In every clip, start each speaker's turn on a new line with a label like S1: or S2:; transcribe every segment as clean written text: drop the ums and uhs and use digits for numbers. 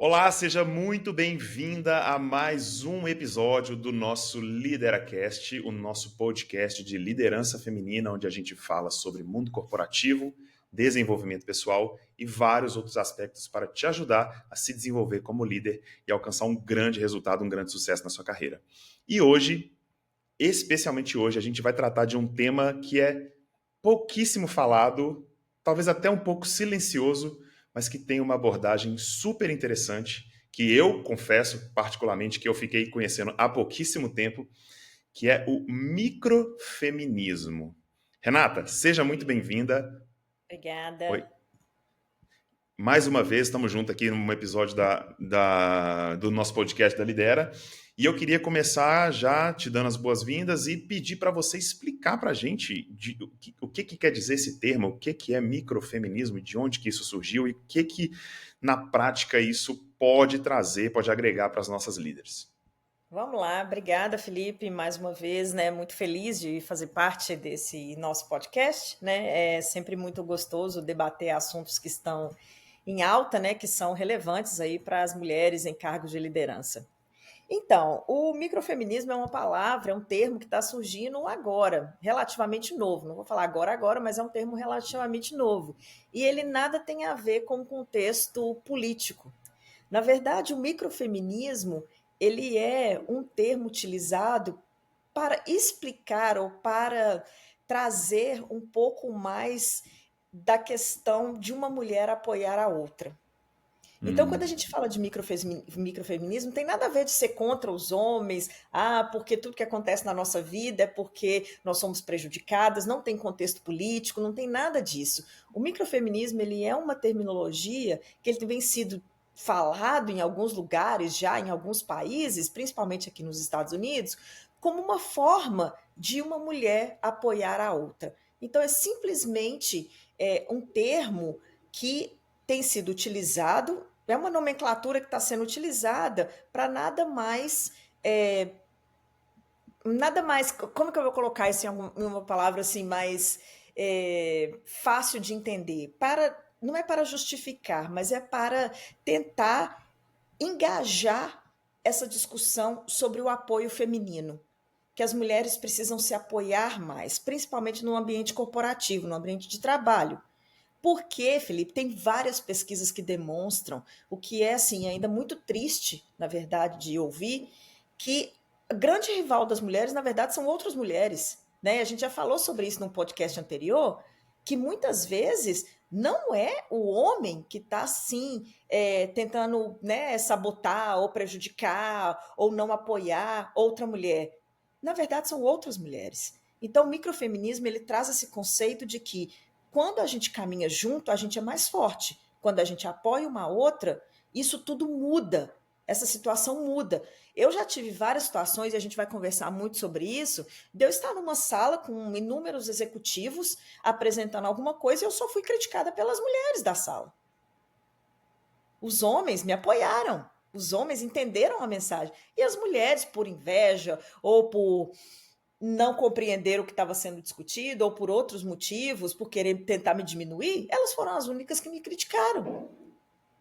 S1: Olá, seja muito bem-vinda a mais um episódio do nosso LideraCast, o nosso podcast de liderança feminina, onde a gente fala sobre mundo corporativo, desenvolvimento pessoal e vários outros aspectos para te ajudar a se desenvolver como líder e alcançar um grande resultado, um grande sucesso na sua carreira. E hoje, especialmente hoje, a gente vai tratar de um tema que é pouquíssimo falado, talvez até um pouco silencioso, mas que tem uma abordagem super interessante, que eu confesso particularmente que eu fiquei conhecendo há pouquíssimo tempo, que é o microfeminismo. Renata, seja muito bem-vinda. Oi.
S2: Obrigada.
S1: Mais uma vez, estamos juntos aqui num episódio do nosso podcast da Lidera. E eu queria começar já te dando as boas-vindas e pedir para você explicar para a gente o que quer dizer esse termo, o que é microfeminismo, de onde que isso surgiu e o que na prática, isso pode trazer, pode agregar para as nossas líderes.
S2: Vamos lá, obrigada, Felipe, mais uma vez, né? Muito feliz de fazer parte desse nosso podcast, né? É sempre muito gostoso debater assuntos que estão em alta, né? Que são relevantes aí para as mulheres em cargos de liderança. Então, o microfeminismo é uma palavra, é um termo que está surgindo agora, relativamente novo. Não vou falar agora, mas é um termo relativamente novo. E ele nada tem a ver com o contexto político. Na verdade, o microfeminismo, ele é um termo utilizado para explicar ou para trazer um pouco mais da questão de uma mulher apoiar a outra. Então, quando a
S1: Hum.
S2: gente fala de microfeminismo, não tem nada a ver de ser contra os homens, porque tudo que acontece na nossa vida é porque nós somos prejudicadas, não tem contexto político, não tem nada disso. O microfeminismo, ele é uma terminologia que ele vem sido falado em alguns lugares já, em alguns países, principalmente aqui nos Estados Unidos, como uma forma de uma mulher apoiar a outra. Então, é simplesmente um termo que tem sido utilizado, é uma nomenclatura que está sendo utilizada para nada mais, como que eu vou colocar isso em uma palavra assim mais fácil de entender? Não é para justificar, mas é para tentar engajar essa discussão sobre o apoio feminino, que as mulheres precisam se apoiar mais, principalmente no ambiente corporativo, no ambiente de trabalho. Porque, Felipe, tem várias pesquisas que demonstram o que é assim ainda muito triste, na verdade, de ouvir, que a grande rival das mulheres, na verdade, são outras mulheres, né? A gente já falou sobre isso num podcast anterior, que muitas vezes não é o homem que está assim tentando, né, sabotar ou prejudicar ou não apoiar outra mulher. Na verdade, são outras mulheres. Então, o microfeminismo ele traz esse conceito de que quando a gente caminha junto, a gente é mais forte. Quando a gente apoia uma outra, isso tudo muda. Essa situação muda. Eu já tive várias situações, e a gente vai conversar muito sobre isso, de eu estar numa sala com inúmeros executivos apresentando alguma coisa e eu só fui criticada pelas mulheres da sala. Os homens me apoiaram. Os homens entenderam a mensagem. E as mulheres, por inveja ou por não compreender o que estava sendo discutido ou por outros motivos, por querer tentar me diminuir, elas foram as únicas que me criticaram.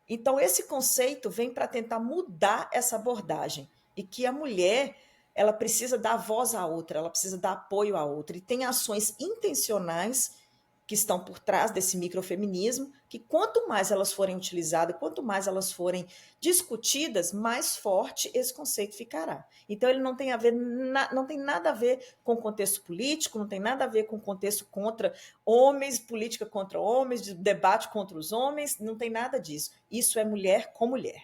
S2: Então, esse conceito vem para tentar mudar essa abordagem e que a mulher ela precisa dar voz à outra, ela precisa dar apoio à outra. E tem ações intencionais que estão por trás desse microfeminismo, que quanto mais elas forem utilizadas, quanto mais elas forem discutidas, mais forte esse conceito ficará. Então ele não tem a ver, não tem nada a ver com contexto político, não tem nada a ver com contexto contra homens, política contra homens, debate contra os homens, não tem nada disso. Isso é mulher com mulher.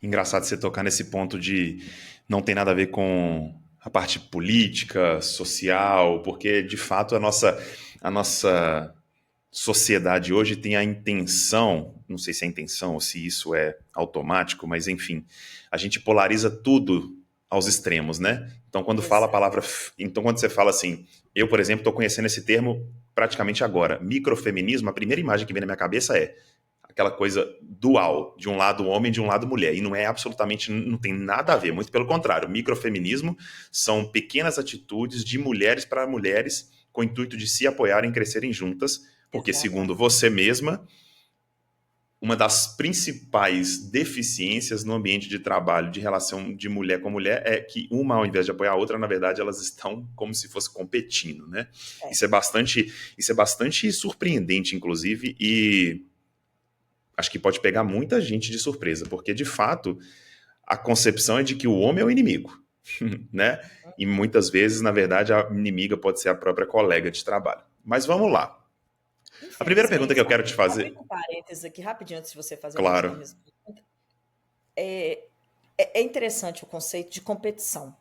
S1: Engraçado você tocar nesse ponto de não tem nada a ver com a parte política, social, porque de fato a nossa sociedade hoje tem a intenção, não sei se é a intenção ou se isso é automático, mas enfim, a gente polariza tudo aos extremos, né? Então quando fala a palavra,
S2: Exatamente.
S1: então quando você fala assim, eu por exemplo estou conhecendo esse termo praticamente agora, microfeminismo, a primeira imagem que vem na minha cabeça é aquela coisa dual, de um lado homem, de um lado mulher. E não é absolutamente, não tem nada a ver,
S2: Nada
S1: muito pelo
S2: disso.
S1: contrário. Microfeminismo são pequenas atitudes de mulheres para mulheres com o intuito de se apoiarem e crescerem juntas, porque segundo
S2: Exatamente.
S1: você mesma, uma das principais deficiências no ambiente de trabalho de relação de mulher com mulher é que uma, ao invés de apoiar a outra, na verdade, elas estão como se fosse competindo, né?
S2: É.
S1: Isso é bastante surpreendente, inclusive, e acho que pode pegar muita gente de surpresa, porque, de fato, a concepção é de que o homem é o inimigo, né? E muitas vezes, na verdade, a inimiga pode ser a própria colega de trabalho. Mas vamos lá. A primeira pergunta
S2: Infelizmente,
S1: que eu
S2: sabe,
S1: quero te fazer,
S2: abrindo um parênteses aqui rapidinho antes de você fazer a
S1: claro,
S2: mesma pergunta, é, é interessante o conceito de competição,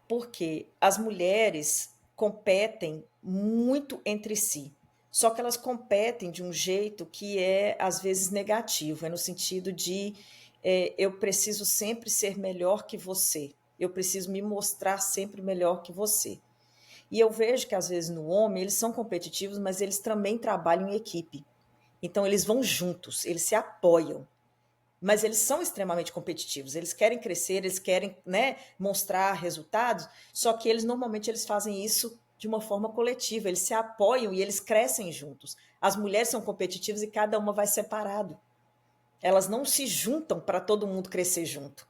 S2: porque as mulheres competem muito entre si, só que elas competem de um jeito que é, às vezes, negativo, é no sentido de eu preciso sempre ser melhor que você, eu preciso me mostrar sempre melhor que você. E eu vejo que, às vezes, no homem, eles são competitivos, mas eles também trabalham em equipe. Então, eles vão juntos, eles se apoiam. Mas eles são extremamente competitivos, eles querem crescer, eles querem, né, mostrar resultados, só que eles normalmente eles fazem isso de uma forma coletiva, eles se apoiam e eles crescem juntos. As mulheres são competitivas e cada uma vai separado. Elas não se juntam para todo mundo crescer junto.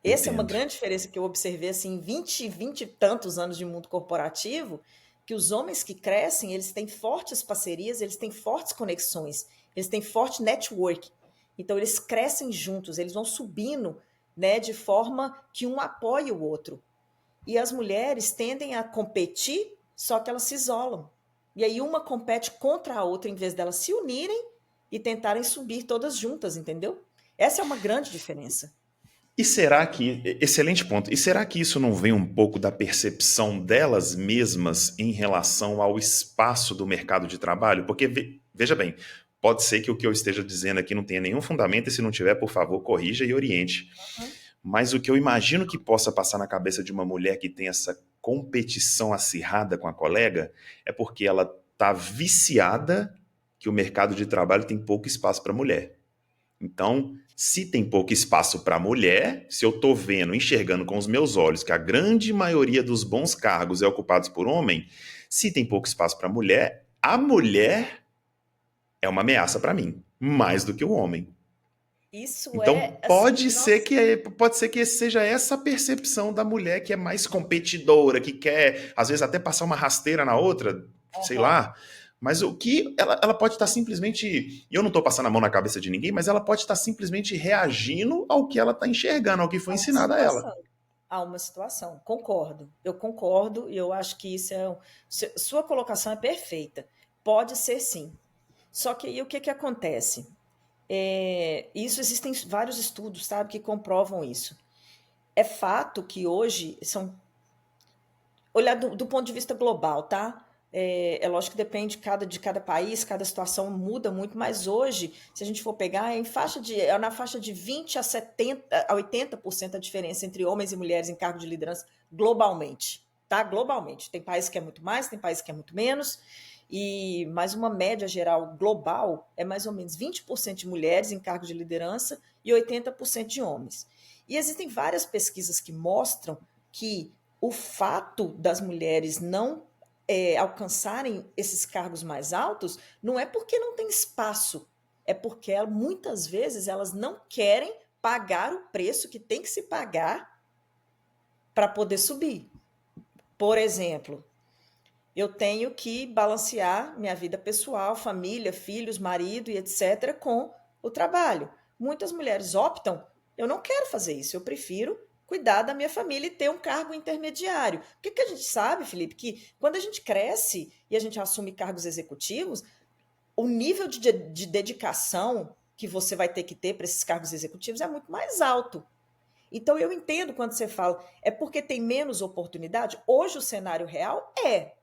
S2: Essa é uma
S1: entendo.
S2: grande diferença que eu observei assim, em 20 e tantos anos de mundo corporativo, que os homens que crescem, eles têm fortes parcerias, eles têm fortes conexões, eles têm forte network. Então eles crescem juntos, eles vão subindo, né, de forma que um apoia o outro. E as mulheres tendem a competir, só que elas se isolam. E aí uma compete contra a outra em vez delas se unirem e tentarem subir todas juntas, entendeu? Essa é uma grande diferença.
S1: E será que, excelente ponto, e será que isso não vem um pouco da percepção delas mesmas em relação ao espaço do mercado de trabalho? Porque, veja bem, pode ser que o que eu esteja dizendo aqui não tenha nenhum fundamento, e se não tiver, por favor, corrija e oriente.
S2: Uhum.
S1: Mas o que eu imagino que possa passar na cabeça de uma mulher que tem essa competição acirrada com a colega é porque ela está viciada que o mercado de trabalho tem pouco espaço para mulher. Então, se tem pouco espaço para mulher, se eu estou vendo, enxergando com os meus olhos que a grande maioria dos bons cargos é ocupados por homem, se tem pouco espaço para mulher, a mulher é uma ameaça para mim, mais do que o homem.
S2: Isso
S1: Então
S2: é assim, nossa.
S1: pode ser que seja essa percepção da mulher que é mais competidora, que quer às vezes até passar uma rasteira na outra, sei
S2: Aham.
S1: lá. Mas o que ela pode estar simplesmente, e eu não estou passando a mão na cabeça de ninguém, mas ela pode estar simplesmente reagindo ao que ela está enxergando, ao que foi
S2: Há uma
S1: ensinado a ela.
S2: situação. Há uma situação. Concordo. Eu concordo e eu acho que isso é. Sua colocação é perfeita. Pode ser sim. Só que aí o que, que acontece? Isso existem vários estudos, sabe, que comprovam isso. É fato que hoje são olhar do ponto de vista global, tá? Lógico que depende de cada país, cada situação muda muito, mas hoje, se a gente for pegar, é na faixa de 20 a 70 a 80% a diferença entre homens e mulheres em cargo de liderança globalmente, tá? Globalmente. Tem países que é muito mais, tem países que é muito menos, mas uma média geral global é mais ou menos 20% de mulheres em cargo de liderança e 80% de homens. E existem várias pesquisas que mostram que o fato das mulheres não alcançarem esses cargos mais altos não é porque não tem espaço, é porque muitas vezes elas não querem pagar o preço que tem que se pagar para poder subir. Por exemplo, eu tenho que balancear minha vida pessoal, família, filhos, marido e etc. com o trabalho. Muitas mulheres optam, eu não quero fazer isso, eu prefiro cuidar da minha família e ter um cargo intermediário. O que a gente sabe, Felipe, que quando a gente cresce e a gente assume cargos executivos, o nível de dedicação que você vai ter que ter para esses cargos executivos é muito mais alto. Então eu entendo quando você fala, é porque tem menos oportunidade? Hoje o cenário real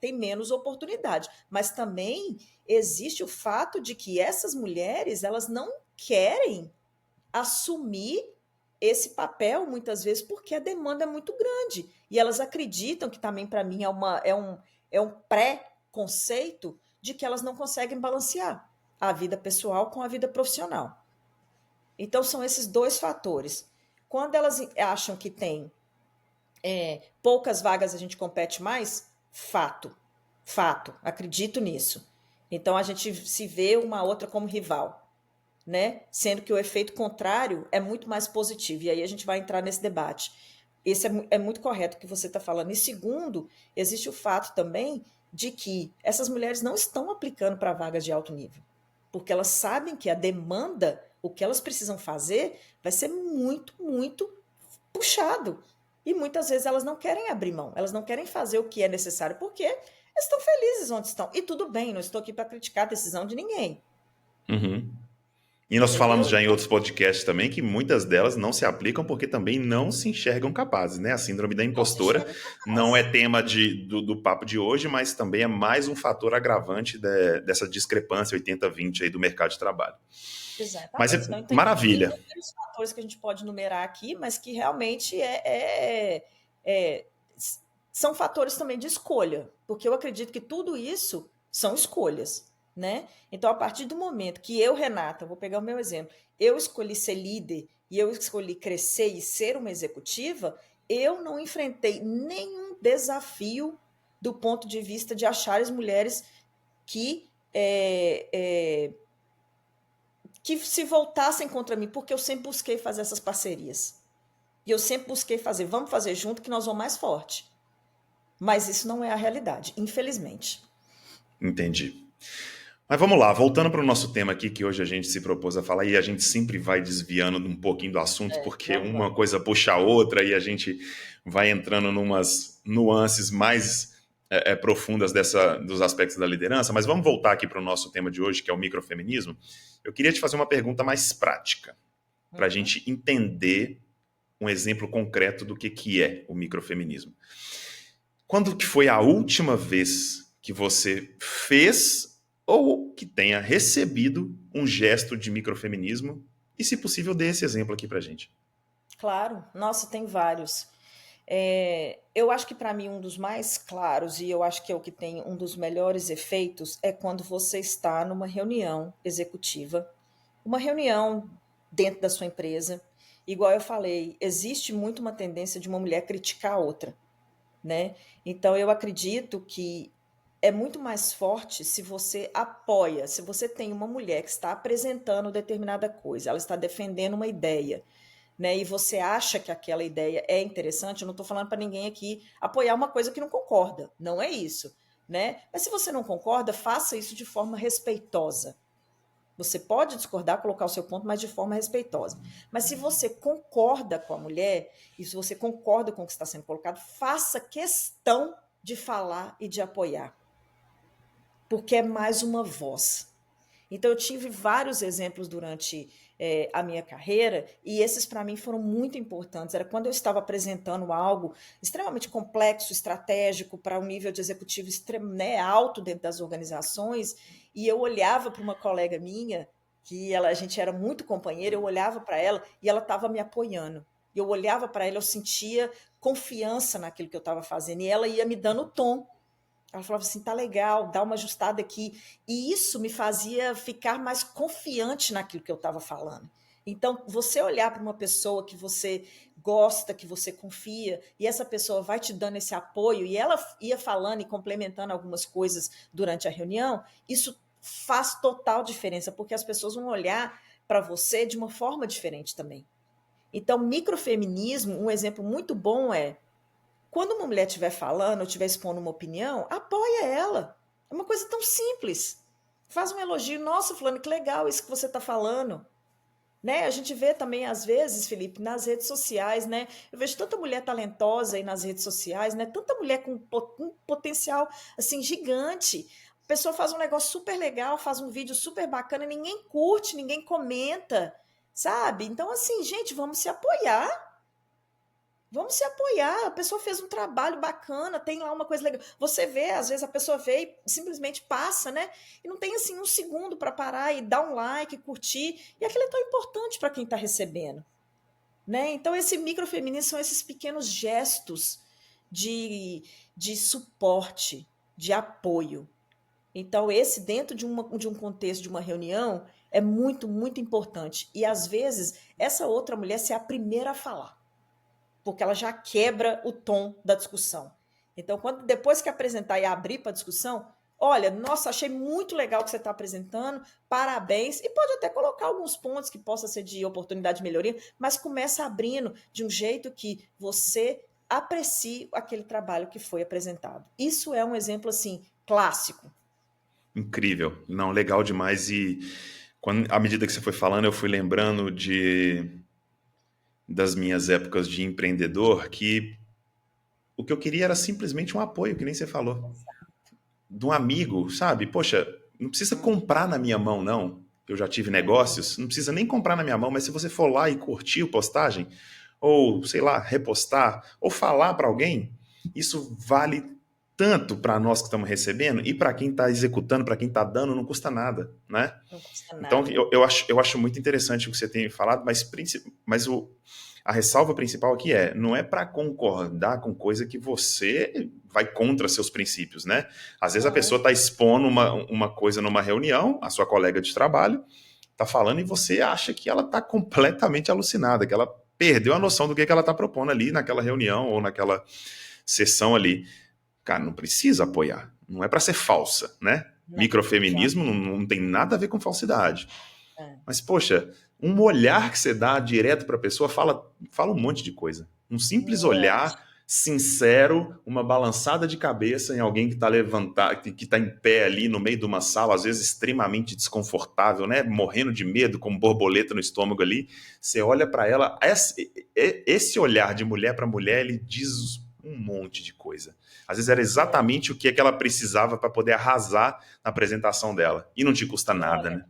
S2: tem menos oportunidade, mas também existe o fato de que essas mulheres, elas não querem assumir esse papel muitas vezes porque a demanda é muito grande. E elas acreditam que também para mim é um pré-conceito de que elas não conseguem balancear a vida pessoal com a vida profissional. Então, são esses dois fatores. Quando elas acham que tem poucas vagas, a gente compete mais, fato, fato, acredito nisso. Então, a gente se vê uma outra como rival, né? Sendo que o efeito contrário é muito mais positivo. E aí a gente vai entrar nesse debate. Esse é muito correto o que você está falando. E segundo, existe o fato também de que essas mulheres não estão aplicando para vagas de alto nível, porque elas sabem que a demanda, o que elas precisam fazer, vai ser muito, muito puxado. E muitas vezes elas não querem abrir mão, elas não querem fazer o que é necessário, porque elas estão felizes onde estão. E tudo bem, não estou aqui para criticar a decisão de ninguém.
S1: Uhum. E nós falamos
S2: Entendeu?
S1: já em outros podcasts também que muitas delas não se aplicam porque também não se enxergam capazes, né? A síndrome da
S2: Não se
S1: impostora
S2: enxerga
S1: não é
S2: capaz.
S1: tema do papo de hoje, mas também é mais um fator agravante dessa discrepância 80-20 aí do mercado de trabalho. Mas
S2: Exatamente.
S1: é
S2: Não, tem
S1: maravilha.
S2: inúmeros fatores que a gente pode numerar aqui, mas que realmente é, são fatores também de escolha, porque eu acredito que tudo isso são escolhas, né? Então, a partir do momento que eu, Renata, vou pegar o meu exemplo, eu escolhi ser líder e eu escolhi crescer e ser uma executiva, eu não enfrentei nenhum desafio do ponto de vista de achar as mulheres que que se voltassem contra mim, porque eu sempre busquei fazer essas parcerias. E eu sempre busquei fazer, vamos fazer junto que nós vamos mais forte. Mas isso não é a realidade, infelizmente.
S1: Entendi. Mas vamos lá, voltando para o nosso tema aqui, que hoje a gente se propôs a falar, e a gente sempre vai desviando um pouquinho do assunto, porque uma
S2: Vamos.
S1: coisa puxa a outra e a gente vai entrando numas nuances mais profundas dos aspectos da liderança. Mas vamos voltar aqui para o nosso tema de hoje, que é o microfeminismo. Eu queria te fazer uma pergunta mais prática, para a
S2: Uhum.
S1: gente entender um exemplo concreto do que é o microfeminismo. Quando que foi a última vez que você fez ou que tenha recebido um gesto de microfeminismo? E, se possível, dê esse exemplo aqui pra gente.
S2: Claro, nossa, tem vários. Eu acho que para mim um dos mais claros, e eu acho que é o que tem um dos melhores efeitos, é quando você está numa reunião executiva, uma reunião dentro da sua empresa. Igual eu falei, existe muito uma tendência de uma mulher criticar a outra, né? Então eu acredito que é muito mais forte se você apoia, se você tem uma mulher que está apresentando determinada coisa, ela está defendendo uma ideia, né? E você acha que aquela ideia é interessante, eu não estou falando para ninguém aqui apoiar uma coisa que não concorda, não é isso, né? Mas se você não concorda, faça isso de forma respeitosa. Você pode discordar, colocar o seu ponto, mas de forma respeitosa. Mas se você concorda com a mulher, e se você concorda com o que está sendo colocado, faça questão de falar e de apoiar, porque é mais uma voz. Então, eu tive vários exemplos durante a minha carreira, e esses, para mim, foram muito importantes. Era quando eu estava apresentando algo extremamente complexo, estratégico, para um nível de executivo né, alto dentro das organizações, e eu olhava para uma colega minha, que a gente era muito companheira, eu olhava para ela e ela estava me apoiando. Eu olhava para ela, eu sentia confiança naquilo que eu estava fazendo, e ela ia me dando o tom. Ela falava assim, tá legal, dá uma ajustada aqui. E isso me fazia ficar mais confiante naquilo que eu estava falando. Então, você olhar para uma pessoa que você gosta, que você confia, e essa pessoa vai te dando esse apoio, e ela ia falando e complementando algumas coisas durante a reunião, isso faz total diferença, porque as pessoas vão olhar para você de uma forma diferente também. Então, microfeminismo, um exemplo muito bom é quando uma mulher estiver falando ou estiver expondo uma opinião, apoia ela. É uma coisa tão simples. Faz um elogio. Nossa, fulano, que legal isso que você está falando. Né? A gente vê também, às vezes, Felipe, nas redes sociais, né? Eu vejo tanta mulher talentosa aí nas redes sociais, né? Tanta mulher com um potencial, assim, gigante. A pessoa faz um negócio super legal, faz um vídeo super bacana, ninguém curte, ninguém comenta, sabe? Então, assim, gente, vamos se apoiar. Vamos se apoiar. A pessoa fez um trabalho bacana, tem lá uma coisa legal. Você vê, às vezes a pessoa vê e simplesmente passa, né? E não tem assim um segundo para parar e dar um like, curtir. E aquilo é tão importante para quem está recebendo, né? Então, esse microfeminismo são esses pequenos gestos de suporte, de apoio. Então, esse, dentro de um contexto de uma reunião, é muito, muito importante. E às vezes, essa outra mulher ser a primeira a falar, porque ela já quebra o tom da discussão. Então, depois que apresentar e abrir para a discussão, olha, nossa, achei muito legal o que você está apresentando, parabéns, e pode até colocar alguns pontos que possa ser de oportunidade de melhoria, mas começa abrindo de um jeito que você aprecie aquele trabalho que foi apresentado. Isso é um exemplo, assim, clássico.
S1: Incrível. Não, legal demais. E à medida que você foi falando, eu fui lembrando das minhas épocas de empreendedor, que o que eu queria era simplesmente um apoio, que nem você falou, de um amigo, sabe? Poxa, não precisa comprar na minha mão, não. Eu já tive negócios, não precisa nem comprar na minha mão, mas se você for lá e curtir a postagem, ou, sei lá, repostar, ou falar para alguém, isso vale tanto para nós que estamos recebendo e para quem está executando, para quem está dando, não custa nada, né?
S2: Não custa
S1: Então,
S2: nada.
S1: eu acho muito interessante o que você tem falado, mas a ressalva principal aqui não é para concordar com coisa que você vai contra seus princípios, né? Às vezes a pessoa
S2: Não,
S1: está expondo uma coisa numa reunião, a sua colega de trabalho está falando e você acha que ela está completamente alucinada, que ela perdeu a noção do que ela está propondo ali naquela reunião ou naquela sessão ali. Cara, não precisa apoiar. Não é para ser falsa, né?
S2: não, já.
S1: Microfeminismo não tem nada a ver com falsidade.
S2: É,
S1: Mas, poxa, um olhar que você dá direto para a pessoa fala um monte de coisa. Um simples
S2: muito.
S1: olhar sincero, uma balançada de cabeça em alguém que está levantado, que está em pé ali no meio de uma sala, às vezes extremamente desconfortável, né? Morrendo de medo, com borboleta no estômago ali. Você olha para ela, esse olhar de mulher para mulher, ele diz um monte de coisa. Às vezes era
S2: É.
S1: exatamente o que ela precisava para poder arrasar na apresentação dela. E não te custa
S2: E
S1: nada,
S2: olha,
S1: né?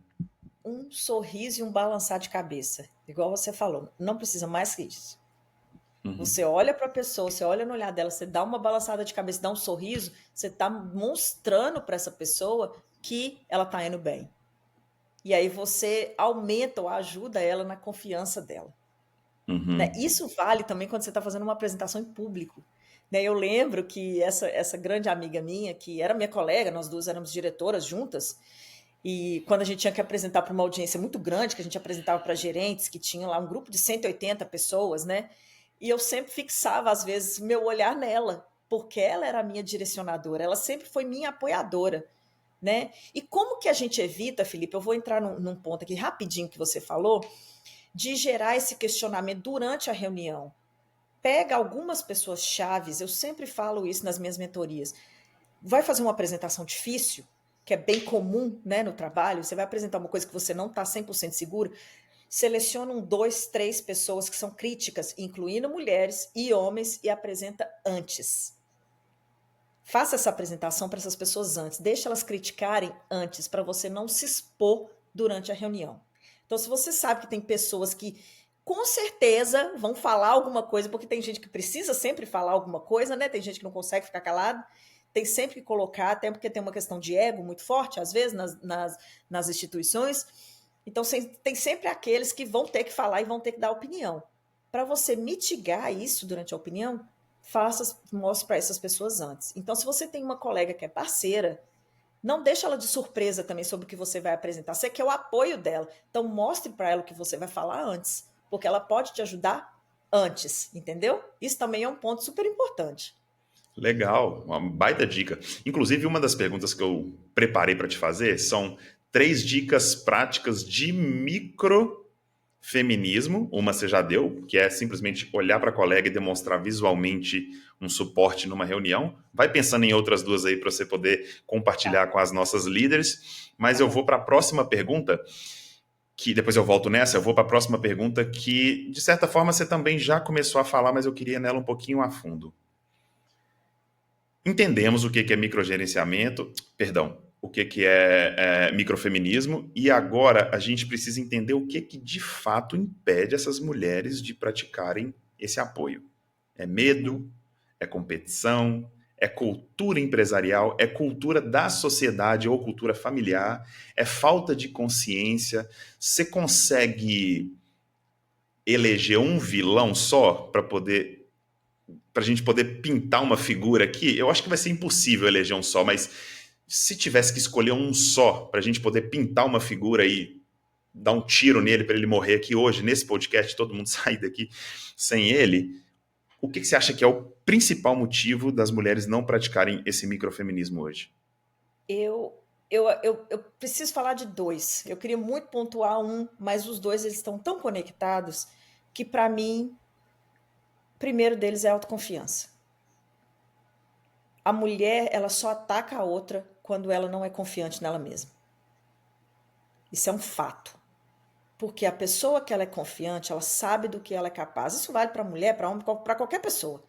S2: um sorriso e um balançar de cabeça, igual você falou, não precisa mais que isso.
S1: Uhum.
S2: Você olha para a pessoa, você olha no olhar dela, você dá uma balançada de cabeça, dá um sorriso, você está mostrando para essa pessoa que ela está indo bem. E aí você aumenta ou ajuda ela na confiança dela. Né?
S1: Uhum.
S2: Isso vale também quando você está fazendo uma apresentação em público. Né? Eu lembro que essa grande amiga minha, que era minha colega, nós duas éramos diretoras juntas, e quando a gente tinha que apresentar para uma audiência muito grande, que a gente apresentava para gerentes, que tinham lá um grupo de 180 pessoas, né? E eu sempre fixava, às vezes, meu olhar nela, porque ela era a minha direcionadora, ela sempre foi minha apoiadora, né? E como que a gente evita, Felipe? Eu vou entrar num ponto aqui rapidinho que você falou, de gerar esse questionamento durante a reunião. Pega algumas pessoas chaves, eu sempre falo isso nas minhas mentorias. Vai fazer uma apresentação difícil, que é bem comum, né, no trabalho, você vai apresentar uma coisa que você não está 100% seguro, seleciona dois, três pessoas que são críticas, incluindo mulheres e homens, e apresenta antes. Faça essa apresentação para essas pessoas antes, deixa elas criticarem antes, para você não se expor durante a reunião. Então, se você sabe que tem pessoas que com certeza vão falar alguma coisa, porque tem gente que precisa sempre falar alguma coisa, né? Tem gente que não consegue ficar calado, tem sempre que colocar, até porque tem uma questão de ego muito forte, às vezes, nas instituições. Então, tem sempre aqueles que vão ter que falar e vão ter que dar opinião. Para você mitigar isso durante a opinião, mostre para essas pessoas antes. Então, se você tem uma colega que é parceira, não deixa ela de surpresa também sobre o que você vai apresentar. Você quer o apoio dela. Então, mostre para ela o que você vai falar antes, porque ela pode te ajudar antes, entendeu? Isso também é um ponto super importante.
S1: Legal, uma baita dica. Inclusive, uma das perguntas que eu preparei para te fazer são 3 dicas práticas de microfeminismo. Uma você já deu, que é simplesmente olhar para a colega e demonstrar visualmente um suporte numa reunião. Vai pensando em outras 2 aí para você poder
S2: Tá,
S1: compartilhar com as nossas líderes. Mas
S2: tá
S1: eu
S2: bom.
S1: vou para a próxima pergunta, que depois eu volto nessa. Eu vou para a próxima pergunta, que de certa forma você também já começou a falar, mas eu queria nela um pouquinho a fundo. Entendemos o que é microgerenciamento, perdão, o que é microfeminismo, e agora a gente precisa entender o que de fato impede essas mulheres de praticarem esse apoio. É
S2: Uhum.
S1: medo, é competição, é cultura empresarial, é cultura da sociedade ou cultura familiar, é falta de consciência. Você consegue eleger um vilão só para a gente poder pintar uma figura aqui? Eu acho que vai ser impossível eleger um só, mas se tivesse que escolher um só para a gente poder pintar uma figura e dar um tiro nele para ele morrer aqui hoje, nesse podcast, todo mundo sair daqui sem ele, o que você acha que é o principal motivo das mulheres não praticarem esse microfeminismo hoje?
S2: Eu preciso falar de dois. Eu queria muito pontuar um, mas os dois eles estão tão conectados que, para mim, o primeiro deles é a autoconfiança. A mulher, ela só ataca a outra quando ela não é confiante nela mesma. Isso é um fato. Porque a pessoa que ela é confiante, ela sabe do que ela é capaz. Isso vale para mulher, para homem, para qualquer pessoa.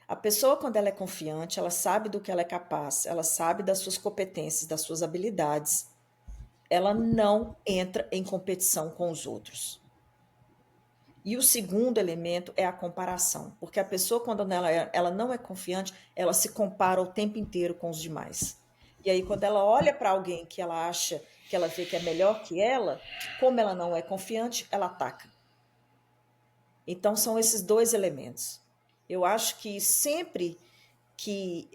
S2: A pessoa, quando ela é confiante, ela sabe do que ela é capaz, ela sabe das suas competências, das suas habilidades. Ela não entra em competição com os outros. E o segundo elemento é a comparação, porque a pessoa, quando ela não é confiante, ela se compara o tempo inteiro com os demais. E aí, quando ela olha para alguém que ela acha, que ela vê que é melhor que ela, como ela não é confiante, ela ataca. Então, são esses dois elementos. Eu acho que sempre que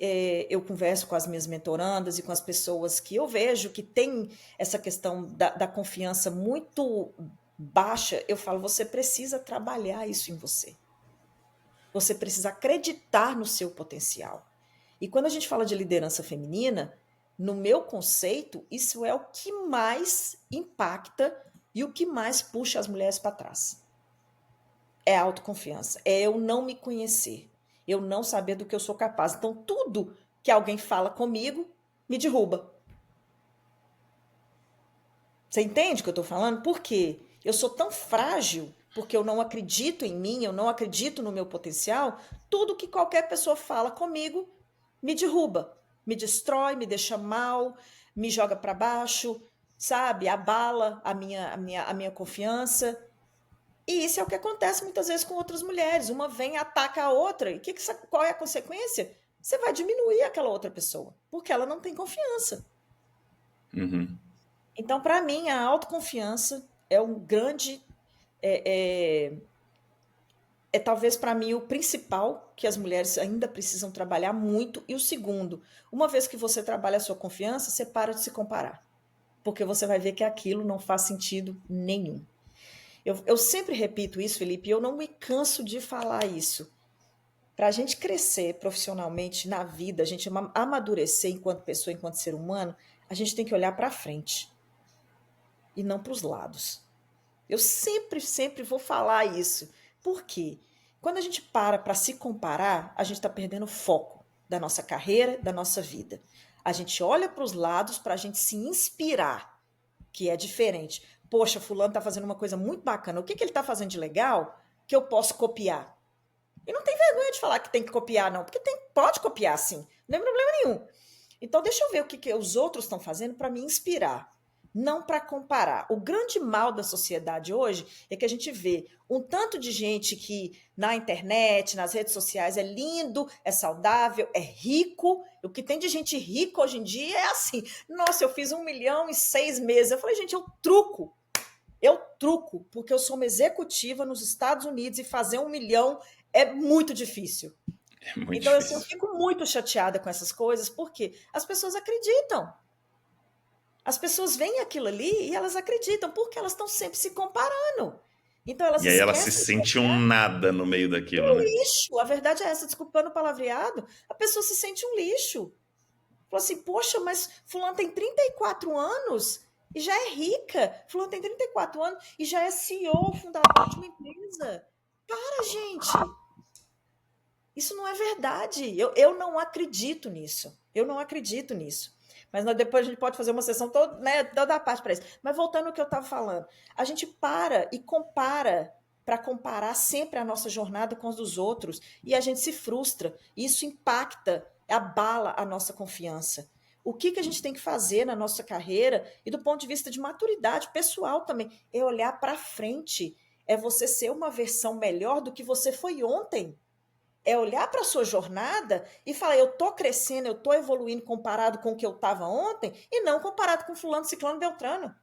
S2: eu converso com as minhas mentorandas e com as pessoas que eu vejo que tem essa questão da confiança muito baixa, eu falo, você precisa trabalhar isso em você. Você precisa acreditar no seu potencial. E quando a gente fala de liderança feminina, no meu conceito, isso é o que mais impacta e o que mais puxa as mulheres para trás. É a autoconfiança, é eu não me conhecer, eu não saber do que eu sou capaz. Então, tudo que alguém fala comigo me derruba. Você entende o que eu estou falando? Por quê? Eu sou tão frágil, porque eu não acredito em mim, eu não acredito no meu potencial. Tudo que qualquer pessoa fala comigo me derruba, me destrói, me deixa mal, me joga para baixo, sabe? Abala a minha confiança. E isso é o que acontece muitas vezes com outras mulheres. Uma vem e ataca a outra. E qual é a consequência? Você vai diminuir aquela outra pessoa, porque ela não tem confiança.
S1: Uhum.
S2: Então, para mim, a autoconfiança é um grande. É talvez para mim o principal que as mulheres ainda precisam trabalhar muito. E o segundo, uma vez que você trabalha a sua confiança, você para de se comparar. Porque você vai ver que aquilo não faz sentido nenhum. Eu sempre repito isso, Felipe, e eu não me canso de falar isso. Para a gente crescer profissionalmente na vida, a gente amadurecer enquanto pessoa, enquanto ser humano, a gente tem que olhar para frente e não para os lados. Eu sempre vou falar isso. Por quê? Quando a gente para se comparar, a gente está perdendo o foco da nossa carreira, da nossa vida. A gente olha para os lados para a gente se inspirar, que é diferente. Poxa, fulano está fazendo uma coisa muito bacana. O que ele está fazendo de legal que eu posso copiar? E não tem vergonha de falar que tem que copiar, não, porque pode copiar, sim. Não tem problema nenhum. Então, deixa eu ver o que os outros estão fazendo para me inspirar, não para comparar. O grande mal da sociedade hoje é que a gente vê um tanto de gente que na internet, nas redes sociais, é lindo, é saudável, é rico. O que tem de gente rica hoje em dia é assim, nossa, eu fiz 1 milhão em 6 meses. Eu falei, gente, eu truco, porque eu sou uma executiva nos Estados Unidos e fazer 1 milhão é muito difícil.
S1: É muito
S2: Então,
S1: difícil.
S2: eu fico muito chateada com essas coisas, porque as pessoas acreditam. As pessoas veem aquilo ali e elas acreditam, porque elas estão sempre se comparando. Então, elas
S1: E aí ela se
S2: esquecem de
S1: sente um nada no meio daquilo,
S2: um
S1: né?
S2: lixo. A verdade é essa, desculpando o palavreado, a pessoa se sente um lixo. Fala assim, poxa, mas fulano tem 34 anos e já é rica. Fulano tem 34 anos e já é CEO, fundador de uma empresa. Para, gente. Isso não é verdade. Eu não acredito nisso. Eu não acredito nisso. Mas depois a gente pode fazer uma sessão toda, né, toda a parte para isso. Mas voltando ao que eu estava falando, a gente para e compara para comparar sempre a nossa jornada com os dos outros e a gente se frustra. Isso impacta, abala a nossa confiança. O que a gente tem que fazer na nossa carreira e do ponto de vista de maturidade pessoal também é olhar para frente, é você ser uma versão melhor do que você foi ontem. É olhar para a sua jornada e falar, eu estou crescendo, eu estou evoluindo comparado com o que eu estava ontem e não comparado com fulano, ciclano, beltrano.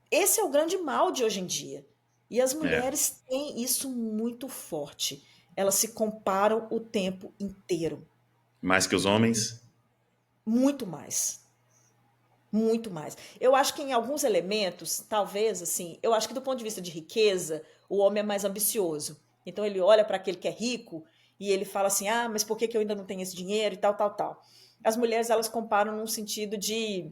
S2: Esse é o grande mal de hoje em dia. E as
S1: É.
S2: mulheres têm isso muito forte. Elas se comparam o tempo inteiro.
S1: Mais que os homens?
S2: Muito mais. Muito mais. Eu acho que em alguns elementos, talvez, assim, eu acho que do ponto de vista de riqueza, o homem é mais ambicioso. Então ele olha para aquele que é rico e ele fala assim, ah, mas por que eu ainda não tenho esse dinheiro e tal, tal, tal. as mulheres elas comparam num sentido de,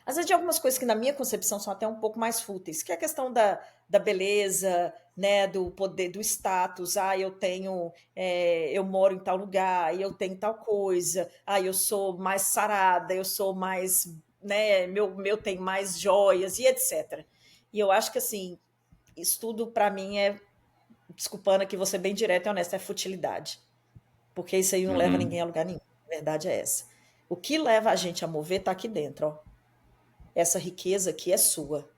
S2: às vezes, de algumas coisas que na minha concepção são até um pouco mais fúteis, que é a questão da beleza, né, do poder, do status. Eu tenho, eu moro em tal lugar, eu tenho tal coisa, eu sou mais sarada, eu sou mais, né, meu tenho mais joias e etc. E eu acho que assim, isso tudo para mim desculpando aqui, vou ser bem direta e honesta, é futilidade. Porque isso aí não leva ninguém a lugar nenhum. A verdade é essa. O que leva a gente a mover está aqui dentro, ó. Essa riqueza aqui é sua.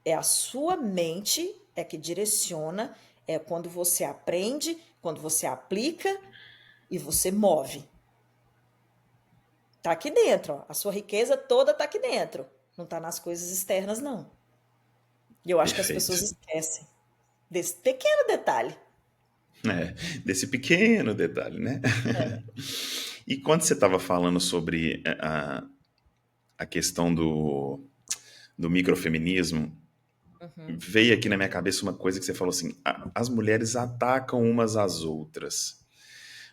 S2: É a sua mente que direciona, é quando você aprende, quando você aplica e você move. Tá aqui dentro, ó. A sua riqueza toda tá aqui dentro. Não tá nas coisas externas, não. E eu acho que as pessoas
S1: Perfeito.
S2: esquecem desse pequeno detalhe.
S1: Desse pequeno detalhe, né?
S2: É.
S1: E quando você estava falando sobre a questão do microfeminismo,
S2: Uhum.
S1: veio aqui na minha cabeça uma coisa que você falou assim: as mulheres atacam umas às outras.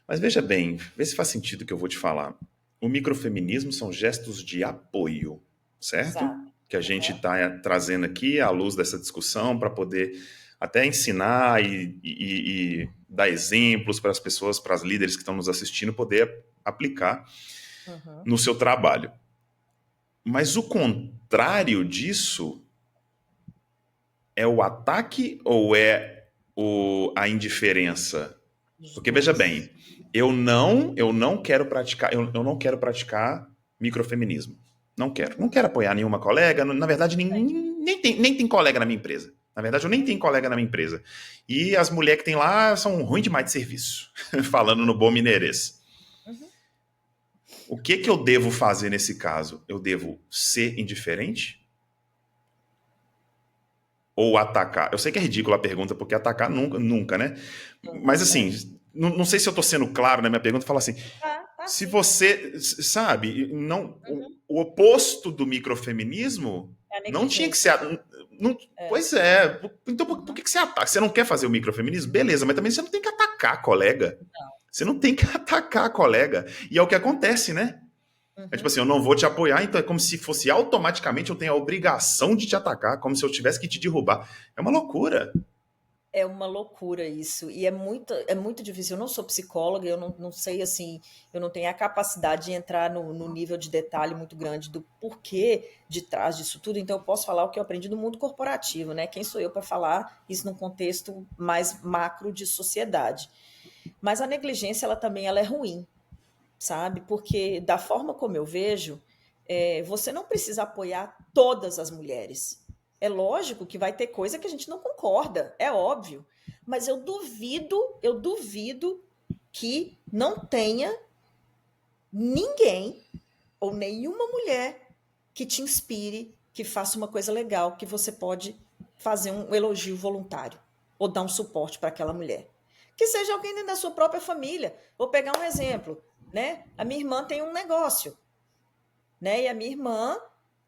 S1: Mas veja bem, vê se faz sentido o que eu vou te falar. O microfeminismo são gestos de apoio, certo?
S2: Exato.
S1: Que a gente
S2: Uhum.
S1: está trazendo aqui à luz dessa discussão para poder até ensinar e dar exemplos para as pessoas, para as líderes que estão nos assistindo, poder aplicar
S2: Uhum.
S1: no seu trabalho. Mas o contrário disso é o ataque ou é a indiferença?
S2: Os
S1: Porque veja
S2: dois.
S1: bem, eu não quero praticar, eu não quero praticar microfeminismo. Não quero apoiar nenhuma colega. Na verdade, nem tem colega na minha empresa. Na verdade, eu nem tenho colega na minha empresa. E as mulheres que tem lá são ruins demais de serviço, falando no bom mineirês.
S2: Uhum.
S1: O que eu devo fazer nesse caso? Eu devo ser indiferente ou atacar? Eu sei que é ridícula a pergunta, porque atacar nunca, nunca, né? Mas
S2: Nunca. É.
S1: assim, não sei se eu estou sendo claro na minha pergunta. Fala assim:
S2: Tá
S1: se
S2: sim.
S1: você, sabe, não,
S2: Uhum.
S1: o oposto do microfeminismo
S2: É a
S1: não tinha que ser.
S2: negligência.
S1: Não,
S2: É.
S1: pois é. Então por
S2: Uhum.
S1: que você ataca? Você não quer fazer o microfeminismo? Beleza, mas também você não tem que atacar a colega.
S2: Não.
S1: Você não tem que atacar a colega. E é o que acontece, né? É tipo
S2: Uhum.
S1: assim, eu não vou te apoiar, então é como se fosse automaticamente eu tenho a obrigação de te atacar, como se eu tivesse que te derrubar. É uma loucura.
S2: É uma loucura isso. E é muito difícil. Eu não sou psicóloga, eu não sei assim, eu não tenho a capacidade de entrar no nível de detalhe muito grande do porquê de trás disso tudo. Então, eu posso falar o que eu aprendi no mundo corporativo, né? Quem sou eu para falar isso num contexto mais macro de sociedade? Mas a negligência, ela é ruim, sabe? Porque da forma como eu vejo, você não precisa apoiar todas as mulheres. É lógico que vai ter coisa que a gente não concorda, é óbvio. Mas eu duvido que não tenha ninguém ou nenhuma mulher que te inspire, que faça uma coisa legal, que você pode fazer um elogio voluntário ou dar um suporte para aquela mulher. Que seja alguém dentro da sua própria família. Vou pegar um exemplo, né? A minha irmã tem um negócio, né? E a minha irmã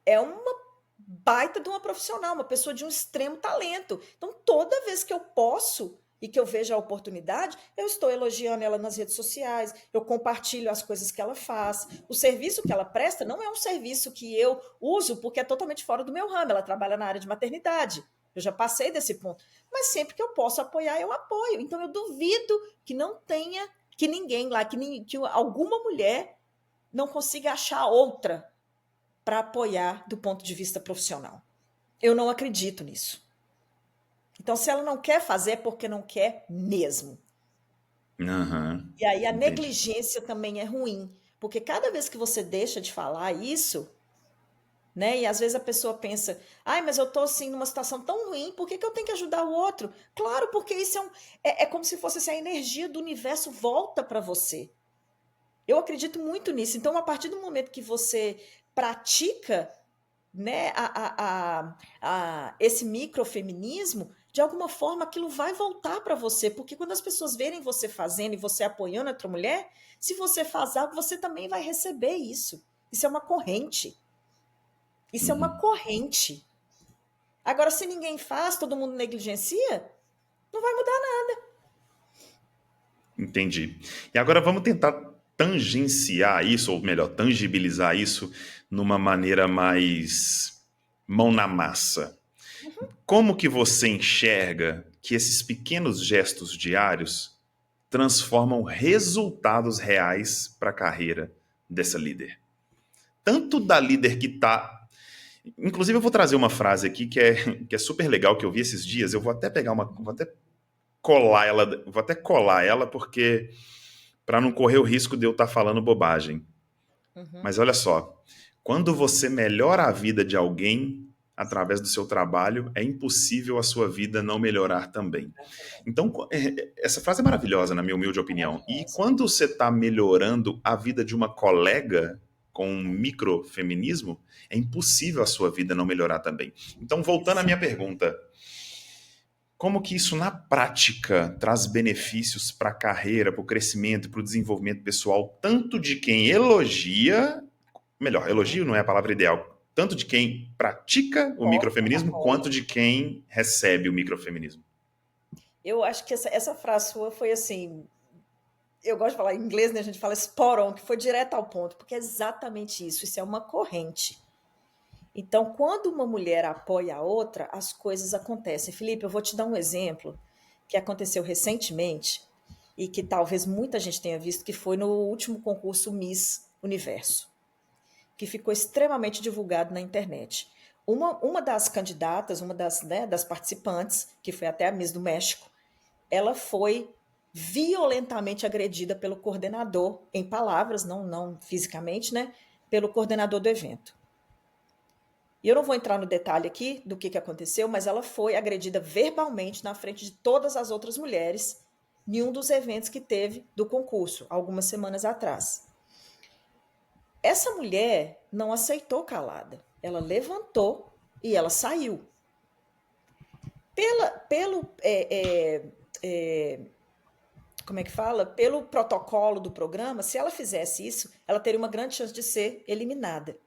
S2: é uma baita de uma profissional, uma pessoa de um extremo talento. Então, toda vez que eu posso e que eu vejo a oportunidade, eu estou elogiando ela nas redes sociais, eu compartilho as coisas que ela faz. O serviço que ela presta não é um serviço que eu uso porque é totalmente fora do meu ramo. Ela trabalha na área de maternidade. Eu já passei desse ponto. Mas sempre que eu posso apoiar, eu apoio. Então, eu duvido que não tenha, que ninguém lá, que alguma mulher não consiga achar outra para apoiar do ponto de vista profissional. Eu não acredito nisso. Então, se ela não quer fazer, é porque não quer mesmo.
S1: Aham,
S2: E aí a
S1: entendi.
S2: negligência também é ruim, porque cada vez que você deixa de falar isso, né? E às vezes a pessoa pensa, ai, mas eu tô assim numa situação tão ruim, por que eu tenho que ajudar o outro? Claro, porque isso é como se fosse assim, a energia do universo volta para você. Eu acredito muito nisso. Então, a partir do momento que você pratica, né, esse microfeminismo, de alguma forma aquilo vai voltar para você, porque quando as pessoas verem você fazendo e você apoiando outra mulher, se você faz algo, você também vai receber isso. Isso é uma corrente. Isso é uma
S1: Uhum,
S2: corrente. Agora, se ninguém faz, todo mundo negligencia, não vai mudar.
S1: entendi. E agora vamos tentar tangenciar isso, ou melhor, tangibilizar isso numa maneira mais mão na massa. Como que você enxerga que esses pequenos gestos diários transformam resultados reais para a carreira dessa líder? Tanto da líder que está... Inclusive, eu vou trazer uma frase aqui que é super legal, que eu vi esses dias. Eu vou até pegar uma... Vou até colar ela, porque para não correr o risco de eu estar falando bobagem.
S2: Uhum.
S1: Mas olha só, quando você melhora a vida de alguém através do seu trabalho, é impossível a sua vida não melhorar também. Então, essa frase é maravilhosa, na minha humilde opinião. E quando você está melhorando a vida de uma colega com um microfeminismo, é impossível a sua vida não melhorar também. Então, voltando à minha pergunta, como que isso na prática traz benefícios para a carreira, para o crescimento, para o desenvolvimento pessoal, tanto de quem elogia, melhor, elogio não é a palavra ideal, tanto de quem pratica o microfeminismo, quanto de quem recebe o microfeminismo?
S2: Eu acho que essa frase sua foi assim, eu gosto de falar em inglês, né? A gente fala spot on, que foi direto ao ponto, porque é exatamente isso. Isso é uma corrente. Então, quando uma mulher apoia a outra, as coisas acontecem. Felipe, eu vou te dar um exemplo que aconteceu recentemente e que talvez muita gente tenha visto, que foi no último concurso Miss Universo, que ficou extremamente divulgado na internet. Uma das candidatas, uma das participantes, que foi até a Miss do México, ela foi violentamente agredida pelo coordenador, em palavras, não fisicamente, né? Pelo coordenador do evento. E eu não vou entrar no detalhe aqui do que aconteceu, mas ela foi agredida verbalmente na frente de todas as outras mulheres em um dos eventos que teve do concurso, algumas semanas atrás. Essa mulher não aceitou calada. Ela levantou e ela saiu. Como é que fala? Pelo protocolo do programa, se ela fizesse isso, ela teria uma grande chance de ser eliminada.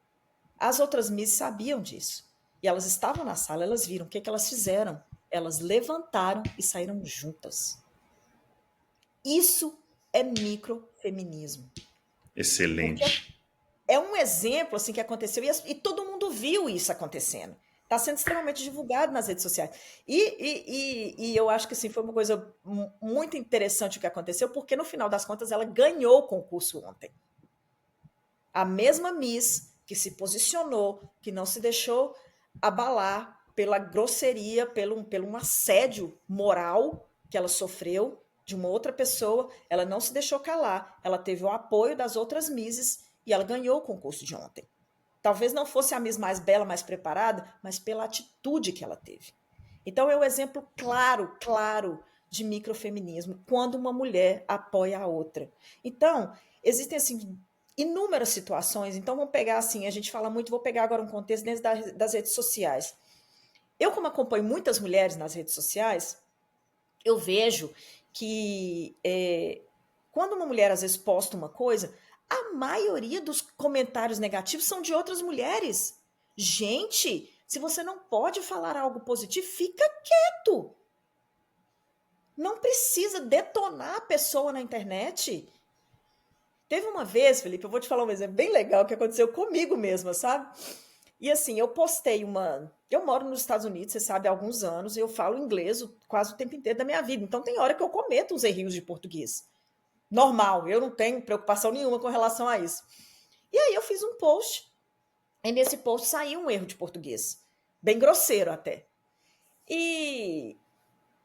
S2: As outras Miss sabiam disso. E elas estavam na sala, elas viram. O que elas fizeram? Elas levantaram e saíram juntas. Isso é microfeminismo. Porque
S1: Excelente.
S2: é um exemplo assim que aconteceu e todo mundo viu isso acontecendo. Está sendo extremamente divulgado nas redes sociais. E eu acho que assim, foi uma coisa muito interessante o que aconteceu, porque no final das contas ela ganhou o concurso ontem. A mesma Miss que se posicionou, que não se deixou abalar pela grosseria, pelo um assédio moral que ela sofreu de uma outra pessoa, ela não se deixou calar, ela teve o apoio das outras Misses e ela ganhou o concurso de ontem. Talvez não fosse a Miss mais bela, mais preparada, mas pela atitude que ela teve. Então é um exemplo claro de microfeminismo, quando uma mulher apoia a outra. Então, existem assim inúmeras situações. Então vamos pegar assim, a gente fala muito, vou pegar agora um contexto dentro das redes sociais. Eu, como acompanho muitas mulheres nas redes sociais, eu vejo que quando uma mulher às vezes posta uma coisa, a maioria dos comentários negativos são de outras mulheres. Gente, se você não pode falar algo positivo, fica quieto. Não precisa detonar a pessoa na internet. Teve uma vez, Felipe, eu vou te falar um exemplo bem legal que aconteceu comigo mesma, sabe? E assim, eu postei uma. Eu moro nos Estados Unidos, você sabe, há alguns anos, e eu falo inglês quase o tempo inteiro da minha vida. Então tem hora que eu cometo uns errinhos de português. Normal, eu não tenho preocupação nenhuma com relação a isso. E aí eu fiz um post, e nesse post saiu um erro de português. Bem grosseiro até. E,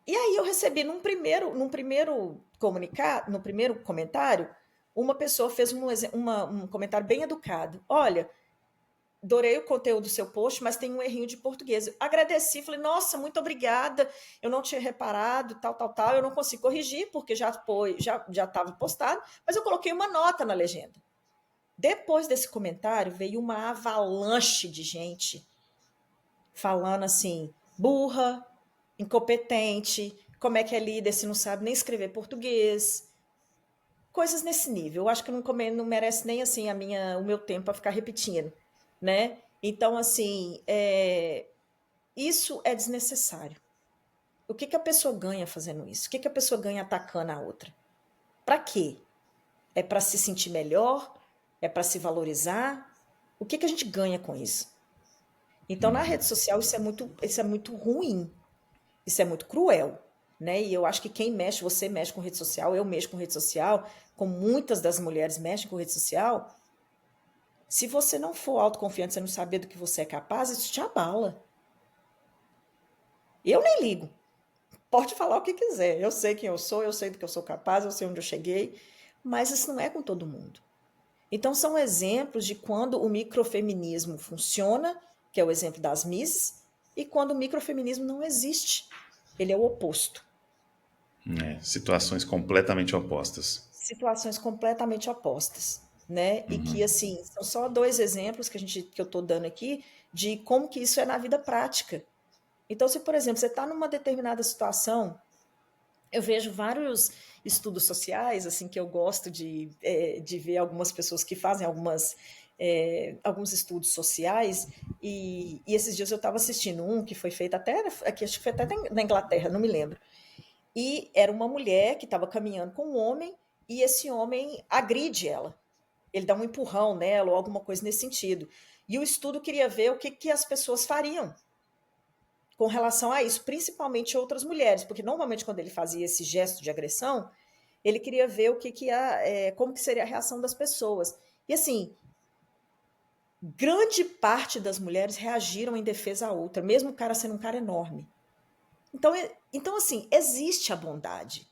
S2: e aí eu recebi num primeiro comunicado, no primeiro comentário, uma pessoa fez um comentário bem educado. Olha, adorei o conteúdo do seu post, mas tem um errinho de português. Agradeci, falei, nossa, muito obrigada, eu não tinha reparado, tal, eu não consigo corrigir, porque já estava postado, mas eu coloquei uma nota na legenda. Depois desse comentário, veio uma avalanche de gente falando assim, burra, incompetente, como é que é líder se não sabe nem escrever português, coisas nesse nível. Eu acho que não merece nem assim o meu tempo para ficar repetindo, né? Então, assim, isso é desnecessário. O que a pessoa ganha fazendo isso? O que a pessoa ganha atacando a outra? Para quê? É para se sentir melhor? É para se valorizar? O que que a gente ganha com isso? Então, na rede social, isso é muito ruim, isso é muito cruel, né? E eu acho que quem mexe, você mexe com rede social, eu mexo com rede social, como muitas das mulheres mexem com rede social. Se você não for autoconfiante, você não saber do que você é capaz, isso te abala. Eu nem ligo. Pode falar o que quiser. Eu sei quem eu sou, eu sei do que eu sou capaz, eu sei onde eu cheguei, mas isso não é com todo mundo. Então, são exemplos de quando o microfeminismo funciona, que é o exemplo das Misses, e quando o microfeminismo não existe. Ele é o oposto.
S1: Situações completamente opostas.
S2: Situações completamente opostas, né? E que, assim, são só dois exemplos que eu estou dando aqui de como que isso é na vida prática. Então, se, por exemplo, você está numa determinada situação, eu vejo vários estudos sociais, assim, que eu gosto de ver algumas pessoas que fazem alguns estudos sociais, e esses dias eu estava assistindo um que foi feito até aqui, acho que foi até na Inglaterra, não me lembro. E era uma mulher que estava caminhando com um homem, e esse homem agride ela. Ele dá um empurrão nela, ou alguma coisa nesse sentido. E o estudo queria ver o que, que as pessoas fariam com relação a isso, principalmente outras mulheres, porque normalmente quando ele fazia esse gesto de agressão, ele queria ver como que seria a reação das pessoas. E assim, grande parte das mulheres reagiram em defesa à outra, mesmo o cara sendo um cara enorme. Então assim, existe a bondade,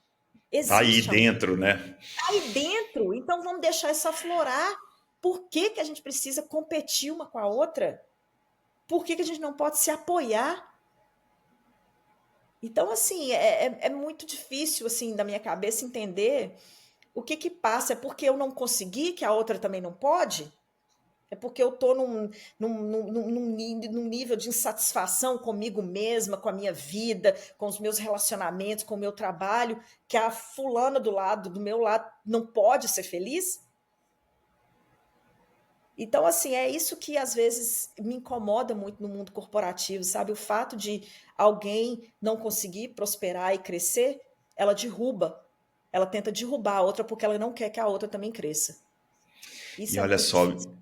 S1: Tá aí
S2: existe amor.
S1: dentro, né?
S2: Tá aí dentro, então vamos deixar isso aflorar. Por que que a gente precisa competir uma com a outra? Por que que a gente não pode se apoiar? Então, assim, é muito difícil, assim, da minha cabeça entender o que que passa. É porque eu não consegui, que a outra também não pode? É porque eu estou num nível de insatisfação comigo mesma, com a minha vida, com os meus relacionamentos, com o meu trabalho, que a fulana do meu lado, não pode ser feliz? Então, assim, é isso que às vezes me incomoda muito no mundo corporativo, sabe? O fato de alguém não conseguir prosperar e crescer, ela derruba. Ela tenta derrubar a outra porque ela não quer que a outra também cresça. Isso
S1: E
S2: é
S1: olha
S2: muito
S1: só,
S2: difícil.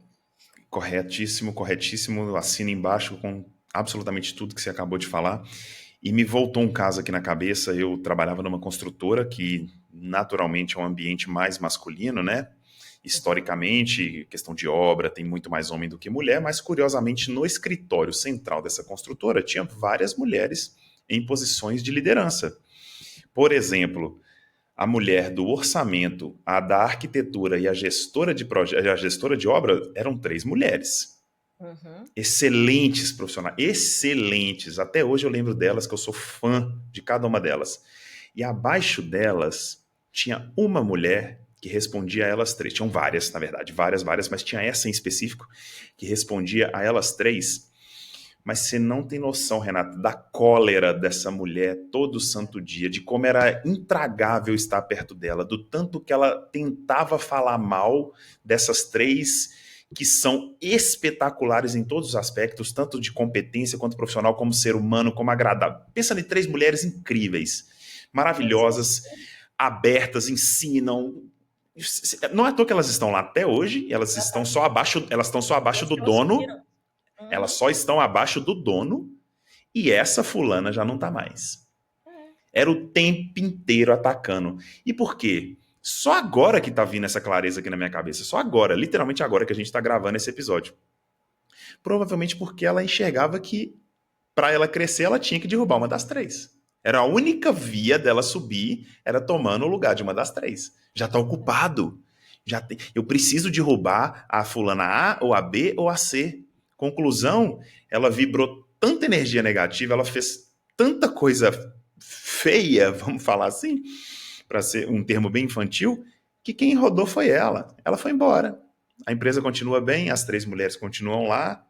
S1: corretíssimo, corretíssimo, assina embaixo com absolutamente tudo que você acabou de falar. E me voltou um caso aqui na cabeça. Eu trabalhava numa construtora que naturalmente é um ambiente mais masculino, né? Historicamente, questão de obra, tem muito mais homem do que mulher, mas curiosamente no escritório central dessa construtora tinha várias mulheres em posições de liderança. Por exemplo, a mulher do orçamento, a da arquitetura e a gestora de a gestora de obra eram três mulheres.
S2: Uhum.
S1: Excelentes profissionais, excelentes. Até hoje eu lembro delas, que eu sou fã de cada uma delas. E abaixo delas tinha uma mulher que respondia a elas três. Tinham várias, na verdade, várias, mas tinha essa em específico que respondia a elas três. Mas você não tem noção, Renato, da cólera dessa mulher todo santo dia, de como era intragável estar perto dela, do tanto que ela tentava falar mal dessas três que são espetaculares em todos os aspectos, tanto de competência quanto profissional, como ser humano, como agradável. Pensa em três mulheres incríveis,
S2: Pois é.
S1: maravilhosas, abertas, ensinam. Não é à toa que elas estão lá até hoje, elas estão só abaixo
S2: Elas
S1: do
S2: só subiram.
S1: dono, elas
S2: Uhum.
S1: só estão abaixo do dono, e essa fulana já não tá mais. Era o tempo inteiro atacando. E por quê? Só agora que tá vindo essa clareza aqui na minha cabeça. Só agora, literalmente agora que a gente tá gravando esse episódio. Provavelmente porque ela enxergava que para ela crescer ela tinha que derrubar uma das três. Era a única via dela subir, era tomando o lugar de uma das três. Já tá ocupado. Eu preciso derrubar a fulana A, ou a B, ou a C. Conclusão, ela vibrou tanta energia negativa, ela fez tanta coisa feia, vamos falar assim, para ser um termo bem infantil, que quem rodou foi ela. Ela foi embora. A empresa continua bem, as três mulheres continuam lá,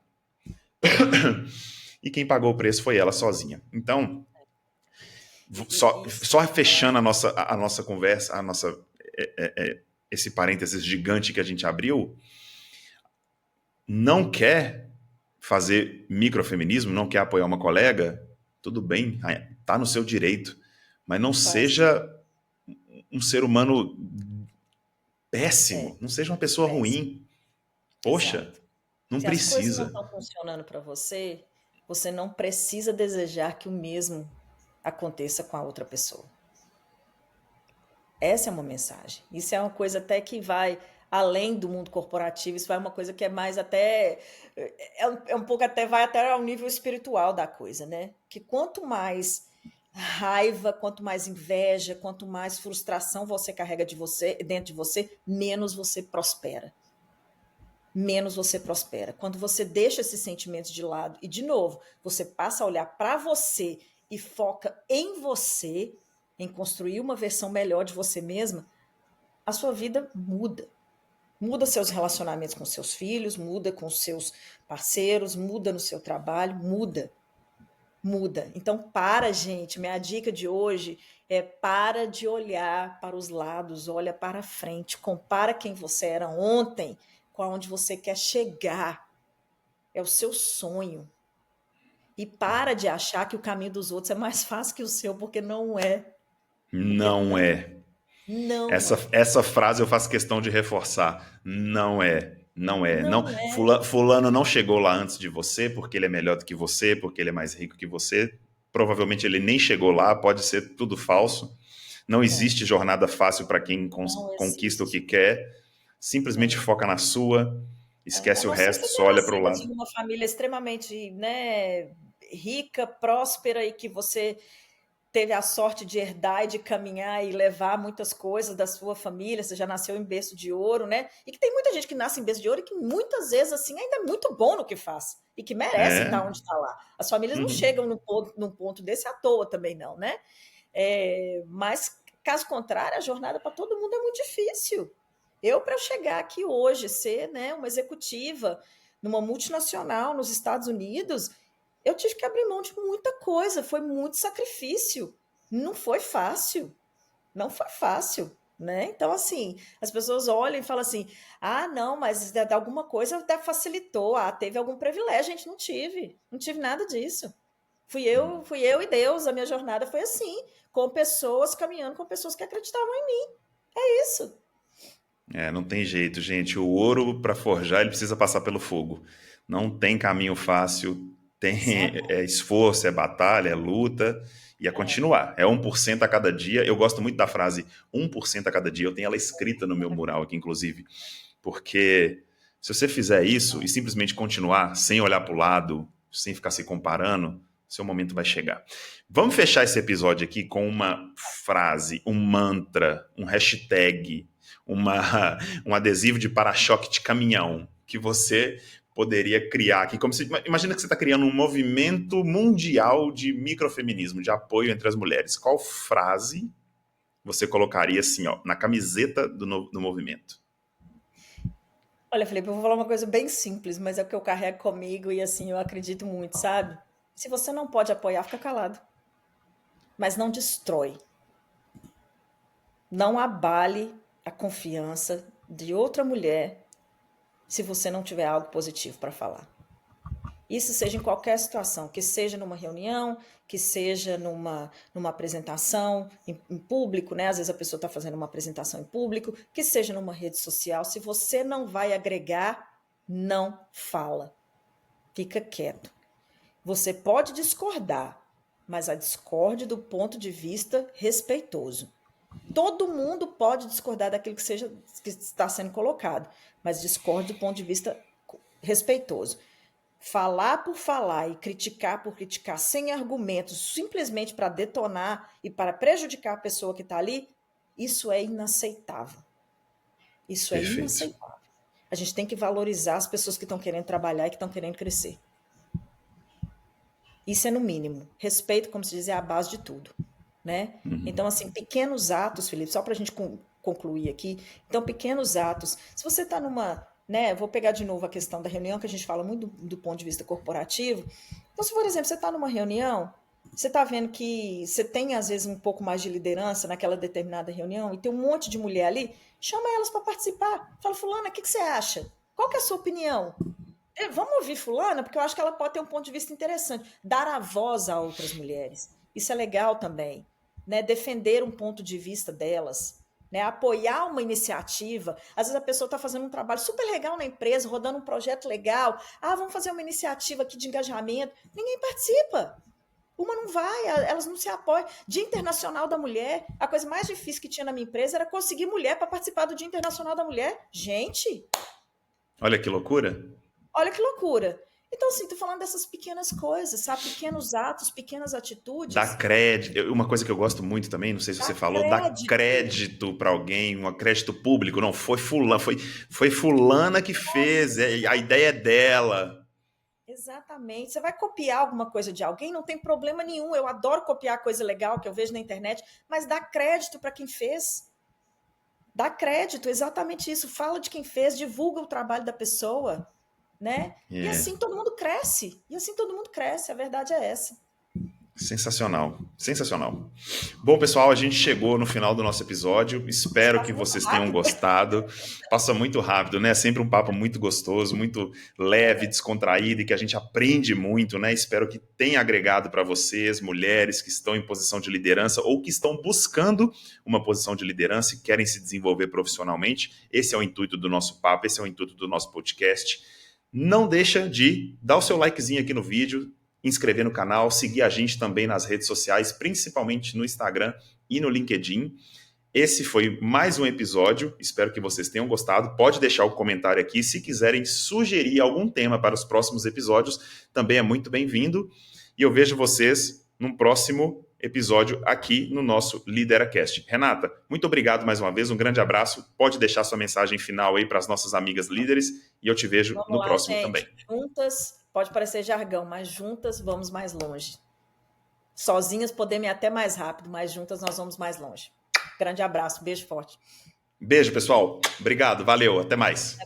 S1: e quem pagou o preço foi ela sozinha. Então,
S2: Isso.
S1: só fechando a nossa conversa, esse parênteses gigante que a gente abriu, não quer fazer microfeminismo, não quer apoiar uma colega, tudo bem, tá no seu direito, mas não
S2: Tá.
S1: seja um ser humano
S2: É,
S1: péssimo. Não seja uma pessoa
S2: péssimo.
S1: ruim. Poxa,
S2: Exato.
S1: não
S2: Se as coisas não
S1: precisa.
S2: estão funcionando para você, você não precisa desejar que o mesmo aconteça com a outra pessoa. Essa é uma mensagem. Isso é uma coisa até que vai além do mundo corporativo, isso vai uma coisa que é mais até. É um pouco até, vai até ao nível espiritual da coisa, né? Que quanto mais raiva, quanto mais inveja, quanto mais frustração você carrega de você, dentro de você, menos você prospera. Menos você prospera. Quando você deixa esses sentimentos de lado e, de novo, você passa a olhar para você e foca em você, em construir uma versão melhor de você mesma, a sua vida muda. Muda seus relacionamentos com seus filhos, muda com seus parceiros, muda no seu trabalho, muda. Muda. Então, gente. Minha dica de hoje é para de olhar para os lados, olha para frente, compara quem você era ontem com aonde você quer chegar. É o seu sonho. E para de achar que o caminho dos outros é mais fácil que o seu, porque não é. Porque
S1: Não
S2: não,
S1: é.
S2: não
S1: Essa,
S2: é.
S1: essa frase eu faço questão de reforçar. Não é. Não é. Não,
S2: Não é.
S1: fulano não chegou lá antes de você porque ele é melhor do que você, porque ele é mais rico que você. Provavelmente ele nem chegou lá, pode ser tudo falso. Não
S2: É.
S1: existe jornada fácil para quem
S2: Não
S1: conquista o que
S2: existe.
S1: quer. Simplesmente
S2: É.
S1: foca na sua,
S2: A
S1: esquece o
S2: não ser que
S1: resto,
S2: você
S1: só
S2: tenha
S1: olha para o
S2: nascido assim
S1: lado.
S2: numa família extremamente, né, rica, próspera e que você teve a sorte de herdar e de caminhar e levar muitas coisas da sua família, você já nasceu em berço de ouro, né? E que tem muita gente que nasce em berço de ouro e que muitas vezes assim ainda é muito bom no que faz e que merece estar
S1: É.
S2: onde está lá. As famílias não
S1: Uhum.
S2: chegam num ponto desse à toa também não, né? Mas caso contrário, a jornada para todo mundo é muito difícil. Para chegar aqui hoje, ser, né, uma executiva numa multinacional nos Estados Unidos, eu tive que abrir mão de muita coisa, foi muito sacrifício. Não foi fácil, não foi fácil, né? Então, assim, as pessoas olham e falam assim: ah, não, mas alguma coisa até facilitou, teve algum privilégio, gente, não tive nada disso. Fui eu e Deus, a minha jornada foi assim, com pessoas, caminhando com pessoas que acreditavam em mim. É isso.
S1: É, não tem jeito, gente. O ouro, para forjar, ele precisa passar pelo fogo. Não tem caminho fácil, tem
S2: Exatamente.
S1: esforço, é batalha, é luta, e é
S2: É,
S1: continuar. É 1% a cada dia. Eu gosto muito da frase 1% a cada dia. Eu tenho ela escrita no meu mural aqui, inclusive. Porque se você fizer isso e simplesmente continuar, sem olhar para o lado, sem ficar se comparando, seu momento vai chegar. Vamos fechar esse episódio aqui com uma frase, um mantra, um hashtag, um adesivo de para-choque de caminhão que você poderia criar aqui. Imagina que você está criando um movimento mundial de microfeminismo, de apoio entre as mulheres. Qual frase você colocaria assim, ó, na camiseta do movimento?
S2: olha, Felipe, eu vou falar uma coisa bem simples, mas é o que eu carrego comigo e assim, eu acredito muito, sabe? Se você não pode apoiar, fica calado. Mas não destrói. Não abale a confiança de outra mulher se você não tiver algo positivo para falar. Isso seja em qualquer situação, que seja numa reunião, que seja numa apresentação em público, né? Às vezes a pessoa está fazendo uma apresentação em público, que seja numa rede social. Se você não vai agregar, não fala. Fica quieto. Você pode discordar, mas a discorde do ponto de vista respeitoso. Todo mundo pode discordar daquilo que está sendo colocado, mas discorde do ponto de vista respeitoso. Falar por falar e criticar por criticar sem argumentos, simplesmente para detonar e para prejudicar a pessoa que está ali, isso é inaceitável. Isso é
S1: Perfeito.
S2: inaceitável. A gente tem que valorizar as pessoas que estão querendo trabalhar e que estão querendo crescer. Isso é no mínimo. Respeito, como se diz, é a base de tudo, né? Então, assim, pequenos atos, Felipe, só para a gente concluir aqui. Então, pequenos atos. Se você está numa, né? Vou pegar de novo a questão da reunião, que a gente fala muito do ponto de vista corporativo. Então, se, por exemplo, você está numa reunião, você está vendo que você tem, às vezes, um pouco mais de liderança naquela determinada reunião e tem um monte de mulher ali, chama elas para participar. Fala, fulana, o que você acha? Qual que é a sua opinião? Vamos ouvir fulana, porque eu acho que ela pode ter um ponto de vista interessante. Dar a voz a outras mulheres. Isso é legal também. Né? Defender um ponto de vista delas. né? Apoiar uma iniciativa. Às vezes a pessoa está fazendo um trabalho super legal na empresa, rodando um projeto legal. Ah, vamos fazer uma iniciativa aqui de engajamento. Ninguém participa. Uma não vai, elas não se apoiam. Dia Internacional da Mulher, a coisa mais difícil que tinha na minha empresa era conseguir mulher para participar do Dia Internacional da Mulher. Gente,
S1: Olha que loucura.
S2: olha que loucura. Então, assim, tô falando dessas pequenas coisas, sabe? Pequenos atos, pequenas atitudes.
S1: Dar crédito. Uma coisa que eu gosto muito também, não sei se
S2: Dá
S1: você falou, dar
S2: crédito.
S1: crédito para alguém, um crédito público. Não, foi fulana que fez, a ideia é dela.
S2: Exatamente. Você vai copiar alguma coisa de alguém, não tem problema nenhum. Eu adoro copiar coisa legal que eu vejo na internet, mas dá crédito para quem fez. Dá crédito, exatamente isso. Fala de quem fez, divulga o trabalho da pessoa, né? E
S1: É.
S2: assim todo mundo cresce. E assim todo mundo cresce. A verdade é essa.
S1: Sensacional, sensacional. Bom, pessoal, a gente chegou no final do nosso episódio. Espero
S2: Passa
S1: que
S2: muito
S1: vocês tenham
S2: rápido.
S1: gostado. Passa muito rápido, né? Sempre um papo muito gostoso, muito leve, descontraído e que a gente aprende muito, né? Espero que tenha agregado para vocês, mulheres que estão em posição de liderança ou que estão buscando uma posição de liderança e querem se desenvolver profissionalmente. Esse é o intuito do nosso papo, esse é o intuito do nosso podcast. Não deixa de dar o seu likezinho aqui no vídeo, inscrever no canal, seguir a gente também nas redes sociais, principalmente no Instagram e no LinkedIn. Esse foi mais um episódio, espero que vocês tenham gostado. Pode deixar o comentário aqui, se quiserem sugerir algum tema para os próximos episódios, também é muito bem-vindo. E eu vejo vocês num próximo episódio aqui no nosso LideraCast. Renata, muito obrigado mais uma vez, um grande abraço. Pode deixar sua mensagem final aí para as nossas amigas líderes e eu te vejo
S2: Vamos
S1: no
S2: lá,
S1: próximo
S2: gente.
S1: também.
S2: Juntas, pode parecer jargão, mas juntas vamos mais longe. Sozinhas podemos ir até mais rápido, mas juntas nós vamos mais longe. Grande abraço, beijo forte.
S1: Beijo, pessoal. Obrigado, valeu, até mais.